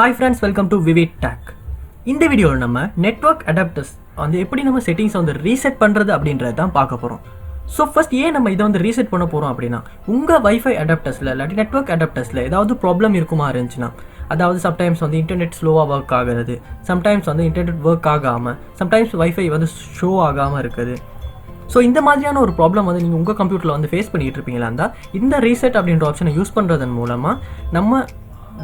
Hi friends, welcome to VividTech. இந்த வீடியோவில் நம்ம நெட்வொர்க் அடாப்டர்ஸ் எப்படி நம்ம செட்டிங்ஸ் ரீசெட் பண்ணுறது அப்படின்றத தான் பார்க்க போகிறோம். ஸோ ஃபர்ஸ்ட் ஏன் நம்ம இதை ரீசெட் பண்ண போகிறோம் அப்படின்னா, உங்கள் வைஃபை அடாப்டர்ஸில் இல்லாட்டி நெட்வொர்க் அடாப்டர்ஸில் ஏதாவது ப்ராப்ளம் இருக்குமா இருந்துச்சுன்னா, அதாவது சம்டைம்ஸ் இன்டர்நெட் ஸ்லோவாக ஒர்க் ஆகிறது, சம்டைம்ஸ் இன்டர்நெட் ஒர்க் ஆகாமல், சம்டைம்ஸ் வைஃபை ஷோ ஆகாமல் இருக்குது. ஸோ இந்த மாதிரியான ஒரு ப்ராப்ளம் நீங்கள் உங்கள் கம்ப்யூட்டரில் ஃபேஸ் பண்ணிகிட்டு இருப்பீங்களா இருந்தால், இந்த ரீசெட் அப்படின்ற ஆப்ஷனை யூஸ் பண்ணுறதன் மூலமாக நம்ம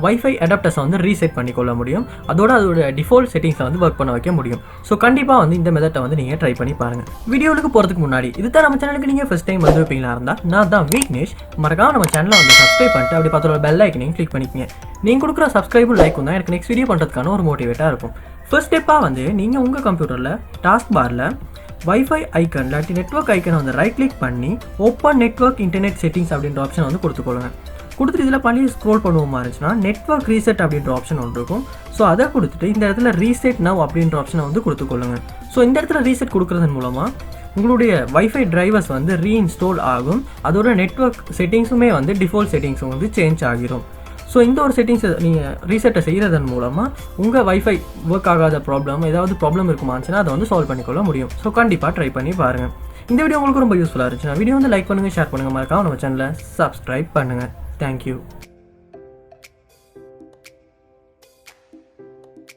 வைஃபை அடாப்டர்ஸை ரீசெட் பண்ணிக்கொள்ள முடியும். அதோட டிஃபால்ட் செட்டிங்ஸை ஒர்க் பண்ண வைக்க முடியும். ஸோ கண்டிப்பாக இந்த மெத்தட்டை நீங்கள் ட்ரை பண்ணி பாருங்கள். வீடியோவுக்கு போகிறதுக்கு முன்னாடி இதுதான் நம்ம சேனலுக்கு நீங்கள் ஃபஸ்ட் டைம் வைப்பீங்களா இருந்தால், நான் தான் விக்னேஷ். மறக்காம நம்ம சேனலை சப்ஸ்கிரைப் பண்ணிட்டு அப்படி பார்த்தோட பெல் ஐக்கனையும் கிளிக் பண்ணிக்கங்க. நீங்கள் கொடுக்குற சப்ஸ்கிரைபும் லைக்கும் தான் எனக்கு நெக்ஸ்ட் வீடியோ பண்ணுறதுக்கான ஒரு மோட்டிவேட்டாக இருக்கும். ஃபர்ஸ்ட் ஸ்டெப்பாக நீங்கள் உங்கள் கம்ப்யூட்டரில் டாஸ்க் பாரில் வைஃபை ஐக்கன் இல்லாட்டி நெட்வொர்க் ஐக்கனை ரைட் கிளிக் பண்ணி ஓப்பன் நெட்வொர்க் இன்டர்நெட் செட்டிங்ஸ் அப்படின்ற ஆப்ஷன் கொடுத்துக்கொள்ளுங்க. கொடுத்துட்டு இதில் பண்ணி ஸ்க்ரோல் பண்ணுவோமா இருந்துச்சுன்னா நெட்வொர்க் ரீசெட் அப்படின்ற ஆப்ஷன் ஒன்று இருக்கும். ஸோ அதை கொடுத்துட்டு இந்த இடத்துல ரீசெட் நவ் அப்படின்ற ஆப்ஷனை கொடுத்துக்கொள்ளுங்க. ஸோ இந்த இடத்துல ரீசெட் கொடுக்குறதன் மூலமாக உங்களுடைய வைஃபை டிரைவர்ஸ் ரீஇன்ஸ்டால் ஆகும். அதோட நெட்வொர்க் செட்டிங்ஸுமே டிஃபால்ட் செட்டிங்ஸும் சேஞ்ச் ஆகிரும். ஸோ இந்த ஒரு செட்டிங்ஸை நீங்கள் ரீசெட்டை செய்கிறதன் மூலமாக உங்கள் வைஃபை ஒர்க் ஆகாத ஏதாவது ப்ராப்ளம் இருக்குமாச்சுன்னா அதை சால்வ் பண்ணிக்கொள்ள முடியும். ஸோ கண்டிப்பாக ட்ரை பண்ணி பாருங்கள். இந்த வீடியோ உங்களுக்கு ரொம்ப யூஸ்ஃபுல்லாக இருந்துச்சுன்னா வீடியோ லைக் பண்ணுங்கள், ஷேர் பண்ணுங்கள், மறக்காம நம்ம சேனலை சப்ஸ்கிரைப் பண்ணுங்கள். Thank you.